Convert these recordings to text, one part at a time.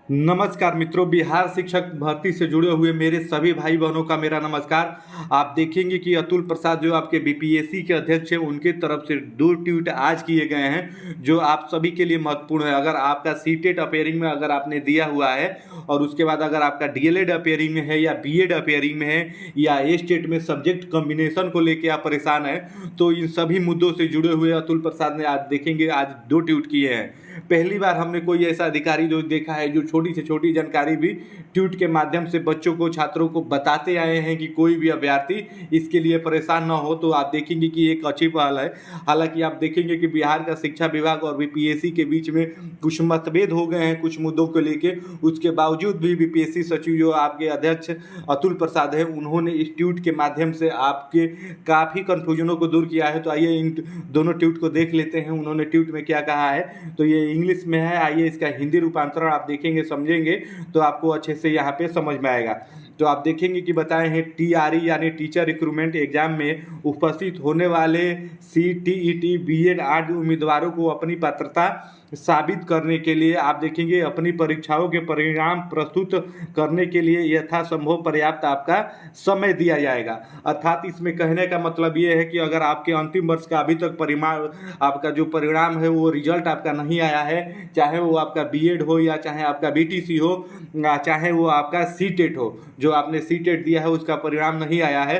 नमस्कार मित्रों, बिहार शिक्षक भर्ती से जुड़े हुए मेरे सभी भाई बहनों का मेरा नमस्कार। आप देखेंगे कि अतुल प्रसाद जो आपके बीपीएससी के अध्यक्ष हैं, उनके तरफ से 2 ट्वीट आज किए गए हैं जो आप सभी के लिए महत्वपूर्ण है। अगर आपका सीटेट अपेयरिंग में अगर आपने दिया हुआ है और उसके बाद अगर आपका डीएलएड अपेयरिंग में है या बीएड अपेयरिंग में है या स्टेट में सब्जेक्ट कॉम्बिनेशन को लेकर आप परेशान हैं, तो इन सभी मुद्दों से जुड़े हुए अतुल प्रसाद ने आज देखेंगे आज 2 ट्वीट किए हैं। पहली बार हमने कोई ऐसा अधिकारी जो देखा है जो छोटी से छोटी जानकारी भी ट्वीट के माध्यम से बच्चों को, छात्रों को बताते आए हैं कि कोई भी अभ्यर्थी इसके लिए परेशान ना हो। तो आप देखेंगे कि एक अच्छी पहल है। हालांकि आप देखेंगे कि बिहार का शिक्षा विभाग और बीपीएससी के बीच में कुछ मतभेद हो गए हैं कुछ मुद्दों को लेके। उसके बावजूद भी बीपीएससी सचिव जो आपके अध्यक्ष अतुल प्रसाद है, उन्होंने इस ट्वीट के माध्यम से आपके काफ़ी कन्फ्यूजनों को दूर किया है। तो आइए इन दोनों ट्वीट को देख लेते हैं, उन्होंने ट्वीट में क्या कहा है। तो ये इंग्लिश में है, आइए इसका हिंदी रूपांतरण आप देखेंगे, समझेंगे तो आपको अच्छे से यहाँ पे समझ में आएगा। तो आप देखेंगे कि बताए हैं टीआरई यानी टीचर रिक्रूटमेंट एग्जाम में उपस्थित होने वाले सीटीईटी बीएड आदि उम्मीदवारों को अपनी पात्रता साबित करने के लिए आप देखेंगे अपनी परीक्षाओं के परिणाम प्रस्तुत करने के लिए यथासंभव पर्याप्त आपका समय दिया जाएगा। अर्थात इसमें कहने का मतलब ये है कि अगर आपके अंतिम वर्ष का अभी तक परिणाम, आपका जो परिणाम है वो रिजल्ट आपका नहीं आया है, चाहे वो आपका बीएड हो या चाहे आपका बीटीसी हो, चाहे वो आपका सीटेट हो, जो आपने सीटेट दिया है उसका परिणाम नहीं आया है।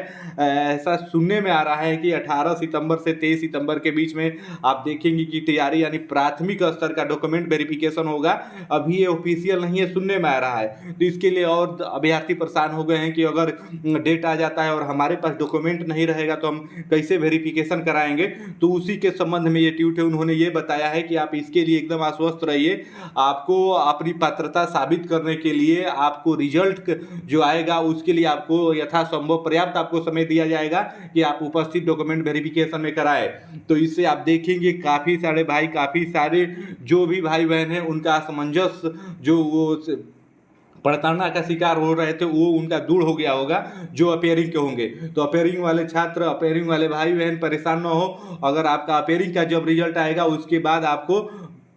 ऐसा सुनने में आ रहा है कि 18 सितंबर से 23 सितंबर के बीच में आप देखेंगे कि तैयारी यानी प्राथमिक स्तर का डॉक्यूमेंट वेरिफिकेशन होगा। अभी ये ऑफिशियल नहीं है, सुनने में आ रहा है। तो इसके लिए और अभ्यर्थी परेशान हो गए हैं कि अगर डेट आ जाता है और हमारे पास डॉक्यूमेंट नहीं रहेगा तो हम कैसे वेरिफिकेशन कराएंगे। तो उसी के संबंध में ये ट्वीट है। उन्होंने ये बताया है कि आप इसके लिए एकदम आश्वस्त रहिए। आपको अपनी पात्रता साबित करने के लिए आपको रिजल्ट जो आएगा उसके लिए आपको यथासंभव पर्याप्त आपको समय दिया जाएगा कि आप उपस्थित डॉक्यूमेंट वेरिफिकेशन में कराएं। तो इससे आप देखेंगे काफ़ी सारे भाई, काफ़ी सारे जो भी भाई बहन हैं, उनका असमंजस जो वो प्रताड़ना का शिकार हो रहे थे वो उनका दूर हो गया होगा, जो अपेयरिंग के होंगे। तो अपेयरिंग वाले छात्र, अपेयरिंग वाले भाई बहन परेशान ना हो। अगर आपका अपेयरिंग का जब रिजल्ट आएगा उसके बाद आपको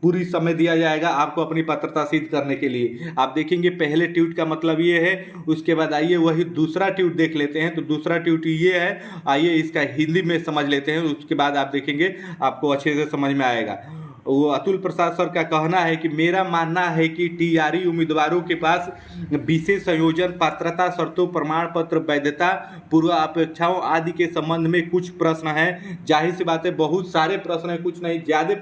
पूरी समय दिया जाएगा आपको अपनी पात्रता सिद्ध करने के लिए। आप देखेंगे पहले ट्वीट का मतलब ये है। उसके बाद आइए वही दूसरा ट्वीट देख लेते हैं। तो दूसरा ट्वीट ये है, आइए इसका हिंदी में समझ लेते हैं, उसके बाद आप देखेंगे आपको अच्छे से समझ में आएगा। वो अतुल प्रसाद सर का कहना है कि मेरा मानना है कि टीआरई उम्मीदवारों के पास विशेष संयोजन, पात्रता शर्तों, प्रमाण पत्र, वैधता, पूर्वापेक्षाओं आदि के संबंध में कुछ प्रश्न हैं। जाहिर सी बात है, बहुत सारे प्रश्न हैं, कुछ नहीं ज़्यादा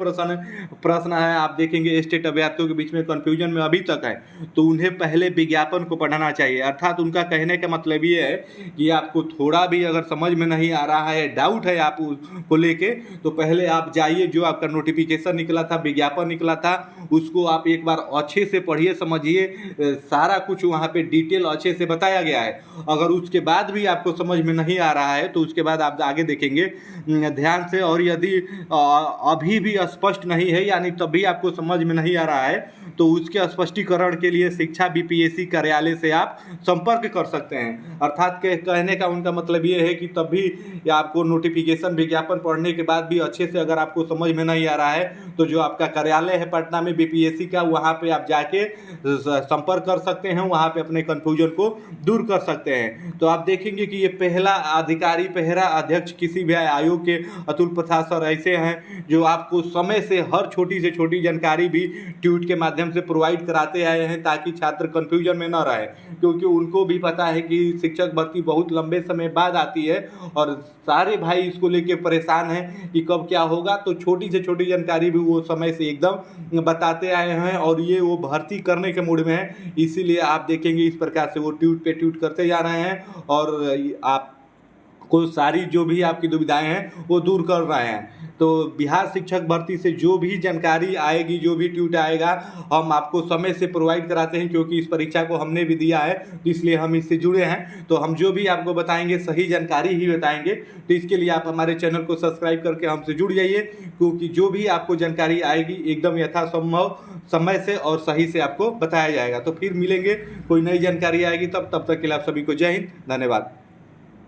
प्रश्न है। आप देखेंगे स्टेट अभ्यर्थियों के बीच में कन्फ्यूजन में अभी तक है, तो उन्हें पहले विज्ञापन को पढ़ना चाहिए। अर्थात उनका कहने का मतलब ये है कि आपको थोड़ा भी अगर समझ में नहीं आ रहा है, डाउट है आप उसको लेके, तो पहले आप जाइए, जो आपका नोटिफिकेशन निकला था, विज्ञापन निकला था, उसको आप एक बार अच्छे से पढ़िए, समझिए। सारा कुछ वहाँ पे डिटेल अच्छे से बताया गया है। अगर उसके बाद भी आपको समझ में नहीं आ रहा है तो उसके बाद आप आगे देखेंगे ध्यान से। और यदि अभी भी स्पष्ट नहीं है यानी तभी आपको समझ में नहीं आ रहा है, तो उसके स्पष्टीकरण के लिए शिक्षा बीपीएससी कार्यालय से आप संपर्क कर सकते हैं। अर्थात कहने का उनका मतलब ये है कि तब भी आपको नोटिफिकेशन, विज्ञापन पढ़ने के बाद भी अच्छे से अगर आपको समझ में नहीं आ रहा है, तो जो आपका कार्यालय है पटना में बीपीएससी का, वहाँ पे आप जाके संपर्क कर सकते हैं, वहाँ पे अपने कन्फ्यूजन को दूर कर सकते हैं। तो आप देखेंगे कि ये पहला अधिकारी, पहला अध्यक्ष किसी भी आयोग के अतुल प्रसाद सर ऐसे हैं जो आपको समय से हर छोटी से छोटी जानकारी भी ट्वीट के माध्यम से प्रोवाइड कराते आए हैं, ताकि छात्र कन्फ्यूजन में न रहे। क्योंकि उनको भी पता है कि शिक्षक भर्ती बहुत लंबे समय बाद आती है और सारे भाई इसको लेके परेशान हैं कि कब क्या होगा। तो छोटी से छोटी जानकारी भी वो समय से एकदम बताते आए हैं और ये वो भर्ती करने के मूड में है। इसीलिए आप देखेंगे इस प्रकार से वो ट्वीट पे ट्वीट करते जा रहे हैं और आप को सारी जो भी आपकी दुविधाएं हैं वो दूर कर रहे हैं। तो बिहार शिक्षक भर्ती से जो भी जानकारी आएगी, जो भी ट्वीट आएगा, हम आपको समय से प्रोवाइड कराते हैं, क्योंकि इस परीक्षा को हमने भी दिया है, तो इसलिए हम इससे जुड़े हैं। तो हम जो भी आपको बताएंगे सही जानकारी ही बताएंगे। तो इसके लिए आप हमारे चैनल को सब्सक्राइब करके हमसे जुड़ जाइए, क्योंकि जो भी आपको जानकारी आएगी एकदम यथासंभव समय से और सही से आपको बताया जाएगा। तो फिर मिलेंगे, कोई नई जानकारी आएगी तब तक के लिए आप सभी को जय हिंद, धन्यवाद।